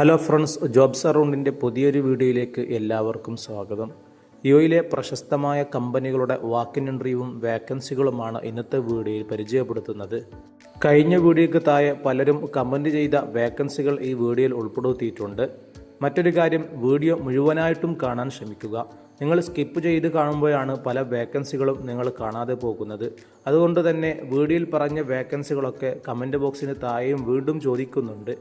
Hello friends, jobs അറൗണ്ടിൻ്റെ പുതിയൊരു വീഡിയോയിലേക്ക് എല്ലാവർക്കും സ്വാഗതം. യുഎയിലെ പ്രശസ്തമായ കമ്പനികളുടെ വാക്കിൻ ഇൻ്റർവ്യൂവും വേക്കൻസികളുമാണ് ഇന്നത്തെ വീഡിയോയിൽ പരിചയപ്പെടുത്തുന്നത്. കഴിഞ്ഞ വീഡിയോയ്ക്ക് താഴെ പലരും കമൻറ്റ് ചെയ്ത വേക്കൻസികൾ ഈ വീഡിയോയിൽ ഉൾപ്പെടുത്തിയിട്ടുണ്ട്. മറ്റൊരു കാര്യം, വീഡിയോ മുഴുവനായിട്ടും കാണാൻ ശ്രമിക്കുക. നിങ്ങൾ സ്കിപ്പ് ചെയ്ത് കാണുമ്പോഴാണ് പല വേക്കൻസികളും നിങ്ങൾ കാണാതെ പോകുന്നത്. അതുകൊണ്ട് തന്നെ വീഡിയോയിൽ പറഞ്ഞ വേക്കൻസികളൊക്കെ കമൻറ്റ് ബോക്സിന് താഴെയും വീണ്ടും ചോദിക്കുന്നുണ്ട്.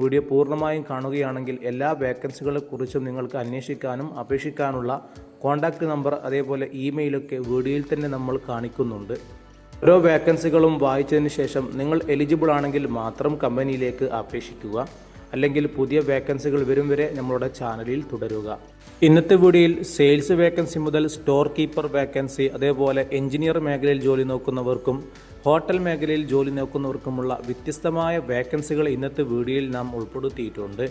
വീഡിയോ പൂർണ്ണമായും കാണുകയാണെങ്കിൽ എല്ലാ വേക്കൻസികളെക്കുറിച്ചും നിങ്ങൾക്ക് അന്വേഷിക്കാനും അപേക്ഷിക്കാനുള്ള കോൺടാക്റ്റ് നമ്പർ അതേപോലെ ഇമെയിലൊക്കെ വീഡിയോയിൽ തന്നെ നമ്മൾ കാണിക്കുന്നുണ്ട്. ഓരോ വേക്കൻസികളും വായിച്ചതിന് ശേഷം നിങ്ങൾ എലിജിബിൾ ആണെങ്കിൽ മാത്രം കമ്പനിയിലേക്ക് അപേക്ഷിക്കുക. അല്ലെങ്കിൽ പുതിയ വേക്കൻസികൾ വരും വരെ നമ്മളുടെ ചാനലിൽ തുടരുക. ഇന്നത്തെ വീഡിയോയിൽ സെയിൽസ് വേക്കൻസി മുതൽ സ്റ്റോർ കീപ്പർ വേക്കൻസി, അതേപോലെ എഞ്ചിനീയർ മേഖലയിൽ ജോലി നോക്കുന്നവർക്കും ഹോട്ടൽ മേഖലയിൽ ജോലി നോക്കുന്നവർക്കുമുള്ള വ്യത്യസ്തമായ വേക്കൻസികൾ ഇന്നത്തെ വീഡിയോയിൽ നാം ഉൾപ്പെടുത്തിയിട്ടുണ്ട്.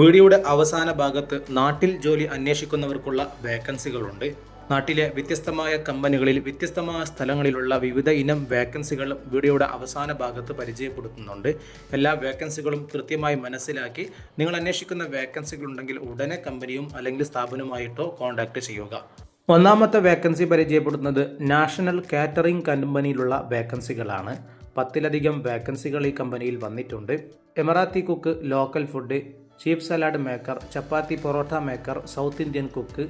വീഡിയോയുടെ അവസാന ഭാഗത്ത് നാട്ടിൽ ജോലി അന്വേഷിക്കുന്നവർക്കുള്ള വേക്കൻസികളുണ്ട്. നാട്ടിലെ വ്യത്യസ്തമായ കമ്പനികളിൽ വ്യത്യസ്തമായ സ്ഥലങ്ങളിലുള്ള വിവിധ ഇനം വേക്കൻസികൾ വീഡിയോയുടെ അവസാന ഭാഗത്ത് പരിചയപ്പെടുത്തുന്നുണ്ട്. എല്ലാ വേക്കൻസികളും കൃത്യമായി മനസ്സിലാക്കി നിങ്ങൾ അന്വേഷിക്കുന്ന വേക്കൻസികൾ ഉണ്ടെങ്കിൽ ഉടനെ കമ്പനിയും അല്ലെങ്കിൽ സ്ഥാപനവുമായിട്ടോ കോൺടാക്ട് ചെയ്യുക. ഒന്നാമത്തെ വേക്കൻസി പരിചയപ്പെടുത്തുന്നത് നാഷണൽ കാറ്ററിംഗ് കമ്പനിയിലുള്ള വേക്കൻസികളാണ്. 10ലധികം വേക്കൻസികൾ ഈ കമ്പനിയിൽ വന്നിട്ടുണ്ട്. Emirati cook, local food, chief salad maker, chapati parotta maker, South Indian cook,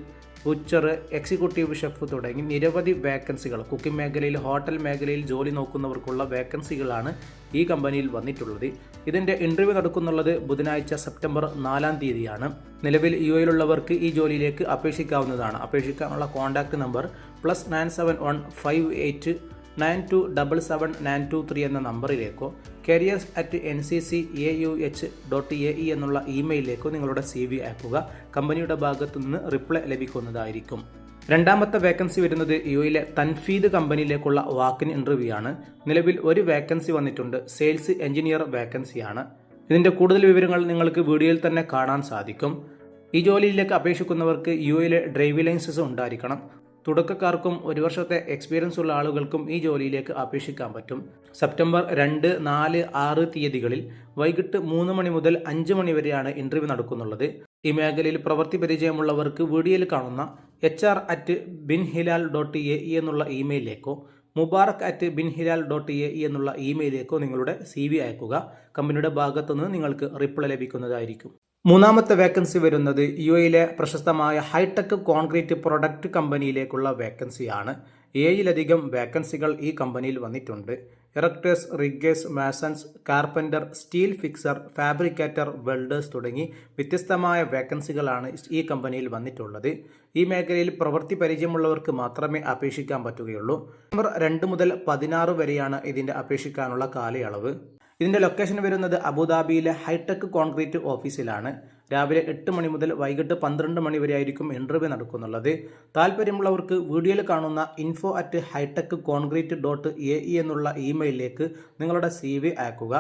butcher, executive chef തുടങ്ങി നിരവധി വേക്കൻസികൾ കുക്കിംഗ് മേഖലയിൽ ഹോട്ടൽ മേഖലയിൽ ജോലി നോക്കുന്നവർക്കുള്ള വേക്കൻസികളാണ് ഈ കമ്പനിയിൽ വന്നിട്ടുള്ളത്. ഇതിൻ്റെ ഇൻ്റർവ്യൂ നടക്കുന്നുള്ളത് ബുധനാഴ്ച സെപ്റ്റംബർ 4-ാം തീയതിയാണ്. നിലവിൽ യുഎയിലുള്ളവർക്ക് ഈ ജോലിയിലേക്ക് അപേക്ഷിക്കാവുന്നതാണ്. അപേക്ഷിക്കാനുള്ള കോൺടാക്റ്റ് നമ്പർ +971 5892777923 എന്ന നമ്പറിലേക്കോ careers@ncc.auh.ae എന്നുള്ള ഇമെയിലിലേക്കോ നിങ്ങളുടെ CV അയക്കുക. കമ്പനിയുടെ ഭാഗത്തു നിന്ന് റിപ്ലൈ ലഭിക്കുന്നതായിരിക്കും. രണ്ടാമത്തെ വേക്കൻസി വരുന്നത് യുഎയിലെ തൻഫീദ് കമ്പനിയിലേക്കുള്ള വാക്കിൻ ഇൻ്റർവ്യൂ ആണ്. നിലവിൽ ഒരു വേക്കൻസി വന്നിട്ടുണ്ട്. സെയിൽസ് എഞ്ചിനീയർ വേക്കൻസിയാണ്. ഇതിൻ്റെ കൂടുതൽ വിവരങ്ങൾ നിങ്ങൾക്ക് വീഡിയോയിൽ തന്നെ കാണാൻ സാധിക്കും. ഈ ജോലിയിലേക്ക് അപേക്ഷിക്കുന്നവർക്ക് യുഎയിലെ ഡ്രൈവിംഗ് ലൈസൻസ് ഉണ്ടായിരിക്കണം. തുടക്കക്കാർക്കും 1 വർഷത്തെ എക്സ്പീരിയൻസ് ഉള്ള ആളുകൾക്കും ഈ ജോലിയിലേക്ക് അപേക്ഷിക്കാൻ പറ്റും. സെപ്റ്റംബർ 2, 4, 6 തീയതികളിൽ വൈകിട്ട് 3 മണി മുതൽ 5 മണി വരെയാണ് ഇൻ്റർവ്യൂ നടക്കുന്നുള്ളത്. ഈ മേഖലയിൽ പ്രവൃത്തി പരിചയമുള്ളവർക്ക് വീഡിയോയിൽ കാണുന്ന HR@binhilal.ae എന്നുള്ള ഇമെയിലിലേക്കോ mubarak@binhilal.ae എന്നുള്ള ഇമെയിലിലേക്കോ നിങ്ങളുടെ CV അയക്കുക. കമ്പനിയുടെ ഭാഗത്തുനിന്ന് നിങ്ങൾക്ക് റിപ്ലൈ ലഭിക്കുന്നതായിരിക്കും. മൂന്നാമത്തെ വേക്കൻസി വരുന്നത് യുഎയിലെ പ്രശസ്തമായ ഹൈടെക് കോൺക്രീറ്റ് പ്രൊഡക്റ്റ് കമ്പനിയിലേക്കുള്ള വേക്കൻസിയാണ്. 7ലധികം വേക്കൻസികൾ ഈ കമ്പനിയിൽ വന്നിട്ടുണ്ട്. Erectors, riggers, masons, carpenter, steel fixer, fabricator, welders തുടങ്ങി വ്യത്യസ്തമായ വേക്കൻസികളാണ് ഈ കമ്പനിയിൽ വന്നിട്ടുള്ളത്. ഈ മേഖലയിൽ പ്രവൃത്തി പരിചയമുള്ളവർക്ക് മാത്രമേ അപേക്ഷിക്കാൻ പറ്റുകയുള്ളൂ. നവംബർ 2 മുതൽ 16 വരെയാണ് ഇതിൻ്റെ അപേക്ഷിക്കാനുള്ള കാലയളവ്. ഇതിൻ്റെ ലൊക്കേഷൻ വരുന്നത് അബുദാബിയിലെ ഹൈടെക് കോൺക്രീറ്റ് ഓഫീസിലാണ്. രാവിലെ 8 മണി മുതൽ വൈകിട്ട് 12 മണി വരെ ആയിരിക്കും ഇൻ്റർവ്യൂ നടക്കുന്നുള്ളത്. താല്പര്യമുള്ളവർക്ക് വീഡിയോയിൽ കാണുന്ന info@hitechconcrete.ae എന്നുള്ള ഇമെയിലിലേക്ക് നിങ്ങളുടെ CV അയക്കുക.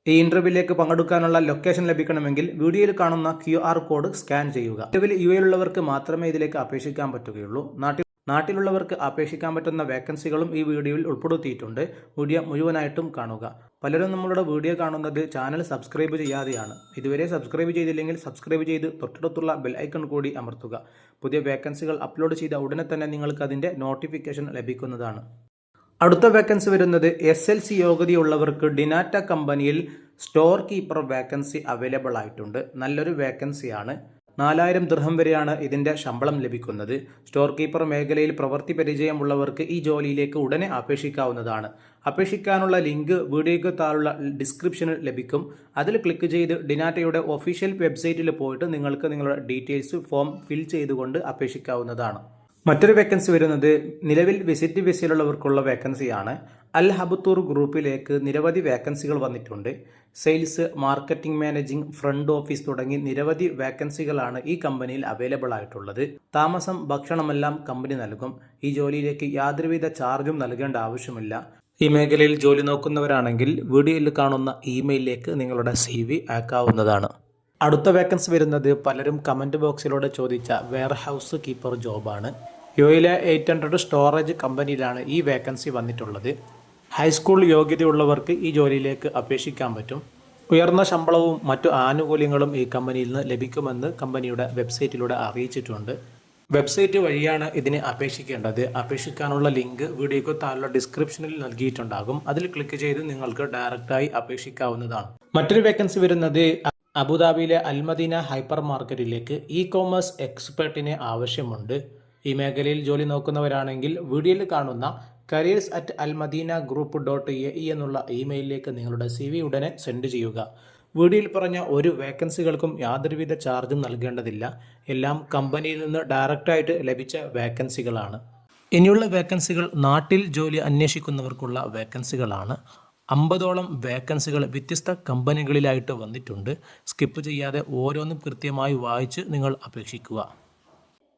ഈ ഇൻ്റർവ്യൂവിലേക്ക് പങ്കെടുക്കാനുള്ള ലൊക്കേഷൻ ലഭിക്കണമെങ്കിൽ വീഡിയോയിൽ കാണുന്ന QR കോഡ് സ്കാൻ ചെയ്യുക. നിലവിൽ യുഎയിലുള്ളവർക്ക് മാത്രമേ ഇതിലേക്ക് അപേക്ഷിക്കാൻ പറ്റുകയുള്ളൂ. നാട്ടിലുള്ളവർക്ക് അപേക്ഷിക്കാൻ പറ്റുന്ന വേക്കൻസികളും ഈ വീഡിയോയിൽ ഉൾപ്പെടുത്തിയിട്ടുണ്ട്. വീഡിയോ മുഴുവനായിട്ടും കാണുക. പലരും നമ്മളുടെ വീഡിയോ കാണുന്നത് ചാനൽ സബ്സ്ക്രൈബ് ചെയ്യാതെയാണ്. ഇതുവരെ സബ്സ്ക്രൈബ് ചെയ്തില്ലെങ്കിൽ സബ്സ്ക്രൈബ് ചെയ്ത് തൊട്ടടുത്തുള്ള ബെൽ ഐക്കൺ കൂടി അമർത്തുക. പുതിയ വേക്കൻസികൾ അപ്ലോഡ് ചെയ്ത ഉടനെ തന്നെ നിങ്ങൾക്ക് അതിൻ്റെ നോട്ടിഫിക്കേഷൻ ലഭിക്കുന്നതാണ്. അടുത്ത വേക്കൻസി വരുന്നത് SLC യോഗ്യതയുള്ളവർക്ക് ഡിനാറ്റ കമ്പനിയിൽ സ്റ്റോർ കീപ്പർ വേക്കൻസി അവൈലബിൾ ആയിട്ടുണ്ട്. നല്ലൊരു വേക്കൻസിയാണ്. 4000 ദിർഹം വരെയാണ് ഇതിൻ്റെ ശമ്പളം ലഭിക്കുന്നത്. സ്റ്റോർ കീപ്പർ മേഖലയിൽ പ്രവൃത്തി പരിചയമുള്ളവർക്ക് ഈ ജോലിയിലേക്ക് ഉടനെ അപേക്ഷിക്കാവുന്നതാണ്. അപേക്ഷിക്കാനുള്ള ലിങ്ക് വീഡിയോയ്ക്ക് താഴെയുള്ള ഡിസ്ക്രിപ്ഷനിൽ ലഭിക്കും. അതിൽ ക്ലിക്ക് ചെയ്ത് ഡിനാറ്റയുടെ ഒഫീഷ്യൽ വെബ്സൈറ്റിൽ പോയിട്ട് നിങ്ങൾക്ക് നിങ്ങളുടെ ഡീറ്റെയിൽസ് ഫോം ഫിൽ ചെയ്തുകൊണ്ട് അപേക്ഷിക്കാവുന്നതാണ്. മറ്റൊരു വേക്കൻസി വരുന്നത് നിലവിൽ വിസിറ്റ് വിസയിലുള്ളവർക്കുള്ള വേക്കൻസിയാണ്. അൽ ഹബത്തൂർ ഗ്രൂപ്പിലേക്ക് നിരവധി വേക്കൻസികൾ വന്നിട്ടുണ്ട്. Sales, marketing, managing, front office തുടങ്ങി നിരവധി വേക്കൻസികളാണ് ഈ കമ്പനിയിൽ അവൈലബിൾ ആയിട്ടുള്ളത്. താമസം, ഭക്ഷണമെല്ലാം കമ്പനി നൽകും. ഈ ജോലിയിലേക്ക് യാതൊരുവിധ ചാർജും നൽകേണ്ട ആവശ്യമില്ല. ഈ മേഖലയിൽ ജോലി നോക്കുന്നവരാണെങ്കിൽ വീഡിയോയിൽ കാണുന്ന ഇമെയിലിലേക്ക് നിങ്ങളുടെ CV അയക്കാവുന്നതാണ്. അടുത്ത വേക്കൻസി വരുന്നത് പലരും കമൻറ്റ് ബോക്സിലൂടെ ചോദിച്ച വെയർഹൗസ് കീപ്പർ ജോബാണ്. യുഎയിലെ 800 സ്റ്റോറേജ് കമ്പനിയിലാണ് ഈ വേക്കൻസി വന്നിട്ടുള്ളത്. ഹൈസ്കൂൾ യോഗ്യതയുള്ളവർക്ക് ഈ ജോലിയിലേക്ക് അപേക്ഷിക്കാൻ പറ്റും. ഉയർന്ന ശമ്പളവും മറ്റു ആനുകൂല്യങ്ങളും ഈ കമ്പനിയിൽ നിന്ന് ലഭിക്കുമെന്ന് കമ്പനിയുടെ വെബ്സൈറ്റിലൂടെ അറിയിച്ചിട്ടുണ്ട്. വെബ്സൈറ്റ് വഴിയാണ് ഇതിന് അപേക്ഷിക്കേണ്ടത്. അപേക്ഷിക്കാനുള്ള ലിങ്ക് വീഡിയോയ്ക്ക് താഴെ ഡിസ്ക്രിപ്ഷനിൽ നൽകിയിട്ടുണ്ടാകും. അതിൽ ക്ലിക്ക് ചെയ്ത് നിങ്ങൾക്ക് ഡയറക്റ്റായി അപേക്ഷിക്കാവുന്നതാണ്. മറ്റൊരു വേക്കൻസി വരുന്നത് അബുദാബിയിലെ അൽമദീന ഹൈപ്പർ മാർക്കറ്റിലേക്ക് ഇ-കോമേഴ്സ് എക്സ്പെർട്ടിനെ ആവശ്യമുണ്ട്. ഈ മേഖലയിൽ ജോലി നോക്കുന്നവരാണെങ്കിൽ വീഡിയോയിൽ കാണുന്ന careers@almadinaGroup.ae എന്നുള്ള ഇമെയിലിലേക്ക് നിങ്ങളുടെ CV ഉടനെ സെൻഡ് ചെയ്യുക. വീഡിയോയിൽ പറഞ്ഞ ഒരു വേക്കൻസികൾക്കും യാതൊരുവിധ ചാർജും നൽകേണ്ടതില്ല. എല്ലാം കമ്പനിയിൽ നിന്ന് ഡയറക്റ്റായിട്ട് ലഭിച്ച വേക്കൻസികളാണ്. ഇനിയുള്ള വേക്കൻസികൾ നാട്ടിൽ ജോലി അന്വേഷിക്കുന്നവർക്കുള്ള വേക്കൻസികളാണ്. 50ഓളം വേക്കൻസികൾ വ്യത്യസ്ത കമ്പനികളിലായിട്ട് വന്നിട്ടുണ്ട്. സ്കിപ്പ് ചെയ്യാതെ ഓരോന്നും കൃത്യമായി വായിച്ച് നിങ്ങൾ അപേക്ഷിക്കുക.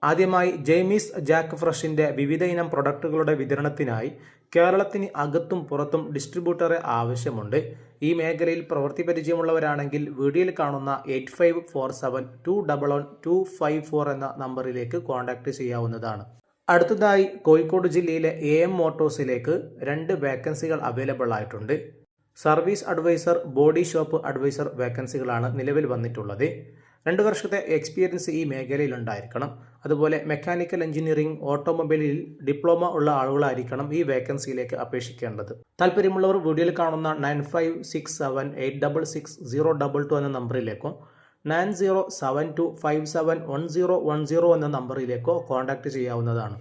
ആദ്യമായി ജെയ്മീസ് ജാക്ക് ഫ്രഷിൻ്റെ വിവിധ ഇനം പ്രൊഡക്റ്റുകളുടെ വിതരണത്തിനായി കേരളത്തിന് അകത്തും പുറത്തും ഡിസ്ട്രിബ്യൂട്ടറെ ആവശ്യമുണ്ട്. ഈ മേഖലയിൽ പ്രവൃത്തി പരിചയമുള്ളവരാണെങ്കിൽ വീഡിയോയിൽ കാണുന്ന 8547211254 എന്ന നമ്പറിലേക്ക് കോൺടാക്റ്റ് ചെയ്യാവുന്നതാണ്. അടുത്തതായി കോഴിക്കോട് ജില്ലയിലെ AM മോട്ടോഴ്സിലേക്ക് 2 വേക്കൻസികൾ അവൈലബിൾ ആയിട്ടുണ്ട്. Service advisor, body shop advisor വേക്കൻസികളാണ് നിലവിൽ വന്നിട്ടുള്ളത്. 2 വർഷത്തെ എക്സ്പീരിയൻസ് ഈ മേഖലയിൽ ഉണ്ടായിരിക്കണം. അതുപോലെ മെക്കാനിക്കൽ എഞ്ചിനീയറിംഗ്, ഓട്ടോമൊബൈലിൽ ഡിപ്ലോമ ഉള്ള ആളുകളായിരിക്കണം ഈ വേക്കൻസിയിലേക്ക് അപേക്ഷിക്കേണ്ടത്. താല്പര്യമുള്ളവർ വീഡിയോയിൽ കാണുന്ന 9567866022 എന്ന നമ്പറിലേക്കോ 9072571010 എന്ന നമ്പറിലേക്കോ കോൺടാക്റ്റ് ചെയ്യാവുന്നതാണ്.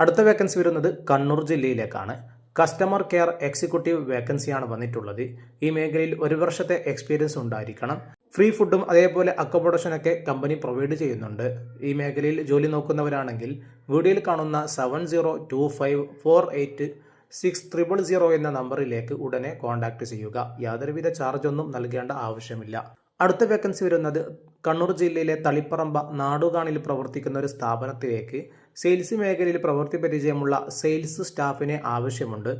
അടുത്ത വേക്കൻസി വരുന്നത് കണ്ണൂർ ജില്ലയിലേക്കാണ്. കസ്റ്റമർ കെയർ എക്സിക്യൂട്ടീവ് വേക്കൻസിയാണ് വന്നിട്ടുള്ളത്. ഈ മേഖലയിൽ 1 വർഷത്തെ എക്സ്പീരിയൻസ് ഉണ്ടായിരിക്കണം. ഫ്രീ ഫുഡും അതേപോലെ അക്കോമഡേഷനൊക്കെ കമ്പനി പ്രൊവൈഡ് ചെയ്യുന്നുണ്ട്. ഈ മേഖലയിൽ ജോലി നോക്കുന്നവരാണെങ്കിൽ വീഡിയോയിൽ കാണുന്ന 7025486000 എന്ന നമ്പറിലേക്ക് ഉടനെ കോൺടാക്റ്റ് ചെയ്യുക. യാതൊരുവിധ ചാർജൊന്നും നൽകേണ്ട ആവശ്യമില്ല. അടുത്ത വേക്കൻസി വരുന്നത് കണ്ണൂർ ജില്ലയിലെ തളിപ്പറമ്പ നാടുകാണിൽ പ്രവർത്തിക്കുന്ന ഒരു സ്ഥാപനത്തിലേക്ക് സെയിൽസ് മേഖലയിൽ പ്രവൃത്തി പരിചയമുള്ള സെയിൽസ് സ്റ്റാഫിനെ ആവശ്യമുണ്ട്.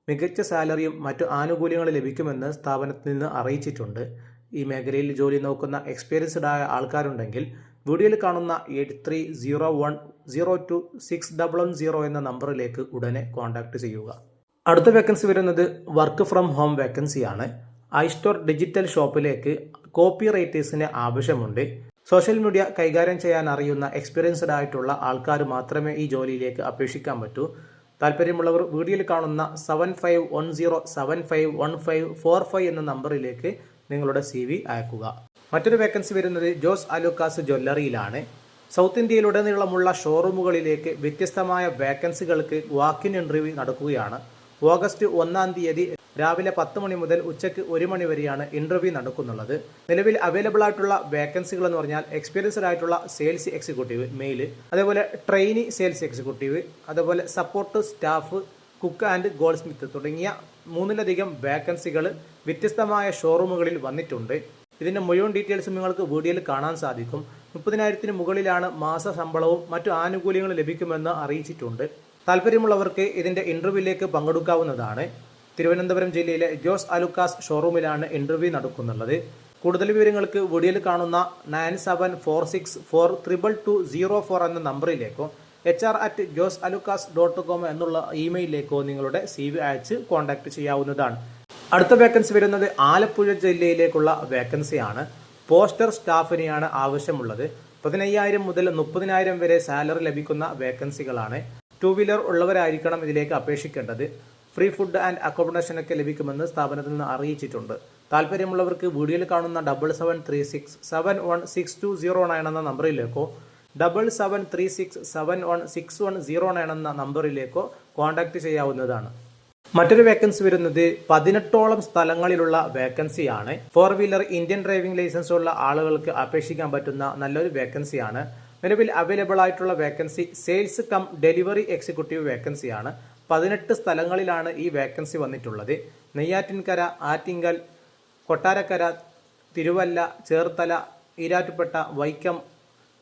മികച്ച സാലറിയും മറ്റു ആനുകൂല്യങ്ങളും ലഭിക്കുമെന്ന് സ്ഥാപനത്തിൽ നിന്ന് അറിയിച്ചിട്ടുണ്ട്. ഈ മേഖലയിൽ ജോലി നോക്കുന്ന എക്സ്പീരിയൻസ്ഡ് ആയ ആൾക്കാരുണ്ടെങ്കിൽ വീഡിയോയിൽ കാണുന്ന 8301026110 എന്ന നമ്പറിലേക്ക് ഉടനെ കോൺടാക്റ്റ് ചെയ്യുക. അടുത്ത വേക്കൻസി വരുന്നത് വർക്ക് ഫ്രം ഹോം വേക്കൻസിയാണ്. ഐസ്റ്റോർ ഡിജിറ്റൽ ഷോപ്പിലേക്ക് കോപ്പി റൈറ്റേഴ്സിന് ആവശ്യമുണ്ട്. സോഷ്യൽ മീഡിയ കൈകാര്യം ചെയ്യാൻ അറിയുന്ന എക്സ്പീരിയൻസ്ഡ് ആയിട്ടുള്ള ആൾക്കാർ മാത്രമേ ഈ ജോലിയിലേക്ക് അപേക്ഷിക്കാൻ പറ്റൂ. താല്പര്യമുള്ളവർ വീഡിയോയിൽ കാണുന്ന 7510751545 എന്ന നമ്പറിലേക്ക് നിങ്ങളുടെ CV അയക്കുക. മറ്റൊരു വേക്കൻസി വരുന്നത് ജോസ് അലുക്കാസ് ജ്വല്ലറിയിലാണ്. സൗത്ത് ഇന്ത്യയിലുടനീളമുള്ള ഷോറൂമുകളിലേക്ക് വ്യത്യസ്തമായ വേക്കൻസികൾക്ക് വാക്കിൻ ഇൻ്റർവ്യൂ നടക്കുകയാണ്. ഓഗസ്റ്റ് 1-ാം തീയതി രാവിലെ 10 മണി മുതൽ ഉച്ചയ്ക്ക് 1 മണി വരെയാണ് ഇൻ്റർവ്യൂ നടക്കുന്നുള്ളത്. നിലവിൽ അവൈലബിൾ ആയിട്ടുള്ള വേക്കൻസികൾ എന്ന് പറഞ്ഞാൽ എക്സ്പീരിയൻസ്ഡ് ആയിട്ടുള്ള സെയിൽസ് എക്സിക്യൂട്ടീവ് മെയിൽ, അതേപോലെ ട്രെയിനി സെയിൽസ് എക്സിക്യൂട്ടീവ്, അതേപോലെ support staff, cook and gold Smith തുടങ്ങിയ 3ലധികം വേക്കൻസികൾ വ്യത്യസ്തമായ ഷോറൂമുകളിൽ വന്നിട്ടുണ്ട്. ഇതിൻ്റെ മുഴുവൻ ഡീറ്റെയിൽസും നിങ്ങൾക്ക് വീഡിയോയിൽ കാണാൻ സാധിക്കും. 30,000-ന് മുകളിലാണ് മാസ ശമ്പളവും മറ്റു ആനുകൂല്യങ്ങളും ലഭിക്കുമെന്ന് അറിയിച്ചിട്ടുണ്ട്. താല്പര്യമുള്ളവർക്ക് ഇതിൻ്റെ ഇൻ്റർവ്യൂവിലേക്ക് പങ്കെടുക്കാവുന്നതാണ്. തിരുവനന്തപുരം ജില്ലയിലെ ജോസ് അലുക്കാസ് ഷോറൂമിലാണ് ഇൻ്റർവ്യൂ നടക്കുന്നത്. കൂടുതൽ വിവരങ്ങൾക്ക് വീഡിയോയിൽ കാണുന്ന 9746432204 എന്ന നമ്പറിലേക്കോ hr@josalucas.com എന്നുള്ള ഇമെയിലിലേക്കോ നിങ്ങളുടെ CV അയച്ച് കോൺടാക്റ്റ് ചെയ്യാവുന്നതാണ്. അടുത്ത വേക്കൻസി വരുന്നത് ആലപ്പുഴ ജില്ലയിലേക്കുള്ള വേക്കൻസിയാണ്. പോസ്റ്റർ സ്റ്റാഫിനെയാണ് ആവശ്യമുള്ളത്. 15,000 മുതൽ 30,000 വരെ സാലറി ലഭിക്കുന്ന വേക്കൻസികളാണ്. 2 വീലർ ഉള്ളവരായിരിക്കണം ഇതിലേക്ക് അപേക്ഷിക്കേണ്ടത്. ഫ്രീ ഫുഡ് ആൻഡ് അക്കോമഡേഷനൊക്കെ ലഭിക്കുമെന്ന് സ്ഥാപനത്തിൽ നിന്ന് അറിയിച്ചിട്ടുണ്ട്. താല്പര്യമുള്ളവർക്ക് വീഡിയോയിൽ കാണുന്ന 7736716209 എന്ന നമ്പറിലേക്കോ 7736716109 എന്ന നമ്പറിലേക്കോ കോൺടാക്റ്റ് ചെയ്യാവുന്നതാണ്. മറ്റൊരു വേക്കൻസി വരുന്നത് 18ഓളം സ്ഥലങ്ങളിലുള്ള വേക്കൻസിയാണ്. 4 വീലർ ഇന്ത്യൻ ഡ്രൈവിംഗ് ലൈസൻസ് ഉള്ള ആളുകൾക്ക് അപേക്ഷിക്കാൻ പറ്റുന്ന നല്ലൊരു വേക്കൻസിയാണ്. നിലവിൽ അവൈലബിൾ ആയിട്ടുള്ള vacancy sales cum delivery executive വേക്കൻസിയാണ്. 18 സ്ഥലങ്ങളിലാണ് ഈ വേക്കൻസി വന്നിട്ടുള്ളത്. നെയ്യാറ്റിൻകര, ആറ്റിങ്കൽ, കൊട്ടാരക്കര, തിരുവല്ല, ചേർത്തല, ഈരാറ്റുപേട്ട, വൈക്കം,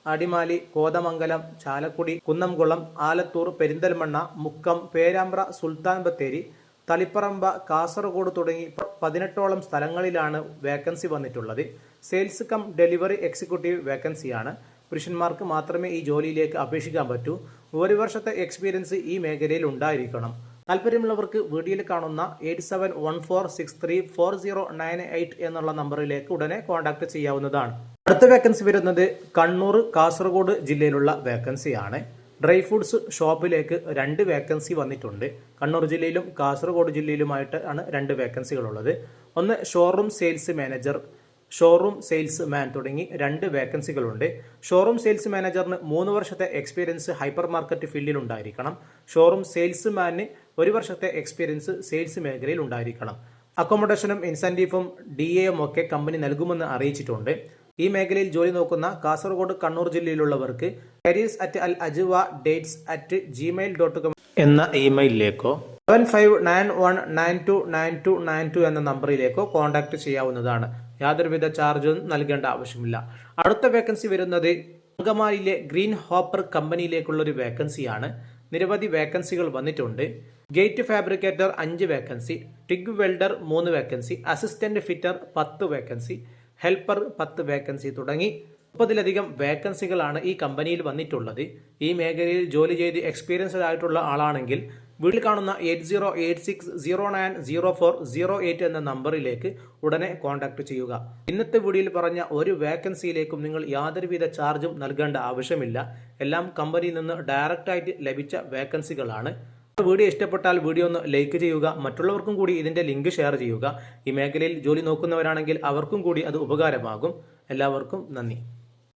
അടിമാലി, കോതമംഗലം, ചാലക്കുടി, കുന്നംകുളം, ആലത്തൂർ, പെരിന്തൽമണ്ണ, മുക്കം, പേരാമ്പ്ര, സുൽത്താൻ ബത്തേരി, തളിപ്പറമ്പ, കാസർഗോഡ് തുടങ്ങി 18ഓളം സ്ഥലങ്ങളിലാണ് വേക്കൻസി വന്നിട്ടുള്ളത്. സെയിൽസ് കം ഡെലിവറി എക്സിക്യൂട്ടീവ് വേക്കൻസിയാണ്. പുരുഷന്മാർക്ക് മാത്രമേ ഈ ജോലിയിലേക്ക് അപേക്ഷിക്കാൻ പറ്റൂ. 1 വർഷത്തെ എക്സ്പീരിയൻസ് ഈ മേഖലയിൽ ഉണ്ടായിരിക്കണം. താല്പര്യമുള്ളവർക്ക് വീഡിയോയിൽ കാണുന്ന 8714634098 എന്നുള്ള നമ്പറിലേക്ക് ഉടനെ കോൺടാക്ട് ചെയ്യാവുന്നതാണ്. അടുത്ത വേക്കൻസി വരുന്നത് കണ്ണൂർ കാസർഗോഡ് ജില്ലയിലുള്ള വേക്കൻസിയാണ്. ഡ്രൈ ഫ്രൂട്ട്സ് ഷോപ്പിലേക്ക് 2 വേക്കൻസി വന്നിട്ടുണ്ട്. കണ്ണൂർ ജില്ലയിലും കാസർഗോഡ് ജില്ലയിലുമായിട്ട് ആണ് 2 വേക്കൻസികളുള്ളത്. ഒന്ന് showroom sales manager, showroom salesman തുടങ്ങി 2 വേക്കൻസികളുണ്ട്. ഷോറൂം സെയിൽസ് മാനേജറിന് 3 വർഷത്തെ എക്സ്പീരിയൻസ് ഹൈപ്പർ മാർക്കറ്റ് ഫീൽഡിൽ ഉണ്ടായിരിക്കണം. ഷോറൂം സെയിൽസ് മാന് 1 വർഷത്തെ എക്സ്പീരിയൻസ് സെയിൽസ് മേഖലയിൽ ഉണ്ടായിരിക്കണം. അക്കോമഡേഷനും ഇൻസെന്റീവും DAയും ഒക്കെ കമ്പനി നൽകുമെന്ന് അറിയിച്ചിട്ടുണ്ട്. ഈ മേഖലയിൽ ജോലി നോക്കുന്ന കാസർഗോഡ് കണ്ണൂർ ജില്ലയിലുള്ളവർക്ക് careers@alajwa@gmail.com എന്ന ഇമെയിലിലേക്കോ 7591929292 എന്ന നമ്പറിലേക്കോ കോൺടാക്ട് ചെയ്യാവുന്നതാണ്. യാതൊരുവിധ ചാർജും നൽകേണ്ട ആവശ്യമില്ല. അടുത്ത വേക്കൻസി വരുന്നത് അങ്കമാലിയിലെ ഗ്രീൻ ഹോപ്പർ കമ്പനിയിലേക്കുള്ള ഒരു വേക്കൻസിയാണ്. നിരവധി വേക്കൻസികൾ വന്നിട്ടുണ്ട്. Gate fabricator 5 vacancy, TIG welder 3 vacancy, assistant fitter 10 vacancy, helper 10 vacancy തുടങ്ങി 30ലധികം വേക്കൻസികളാണ് ഈ കമ്പനിയിൽ വന്നിട്ടുള്ളത്. ഈ മേഖലയിൽ ജോലി ചെയ്ത് എക്സ്പീരിയൻസ്ഡ് ആയിട്ടുള്ള ആളാണെങ്കിൽ വീട്ടിൽ കാണുന്ന 8086090408 എന്ന നമ്പറിലേക്ക് ഉടനെ കോൺടാക്ട് ചെയ്യുക. ഇന്നത്തെ വീഡിയോയിൽ പറഞ്ഞ ഒരു വേക്കൻസിയിലേക്കും നിങ്ങൾ യാതൊരുവിധ ചാർജും നൽകേണ്ട ആവശ്യമില്ല. എല്ലാം കമ്പനിയിൽ നിന്ന് ഡയറക്റ്റ് ആയിട്ട് ലഭിച്ച വേക്കൻസികളാണ്. വീഡിയോ ഇഷ്ടപ്പെട്ടാൽ വീഡിയോ ഒന്ന് ലൈക്ക് ചെയ്യുക. മറ്റുള്ളവർക്കും കൂടി ഇതിന്റെ ലിങ്ക് ഷെയർ ചെയ്യുക. ഈ മേഖലയിൽ ജോലി നോക്കുന്നവരാണെങ്കിൽ അവർക്കും കൂടി അത് ഉപകാരമാകും. എല്ലാവർക്കും നന്ദി.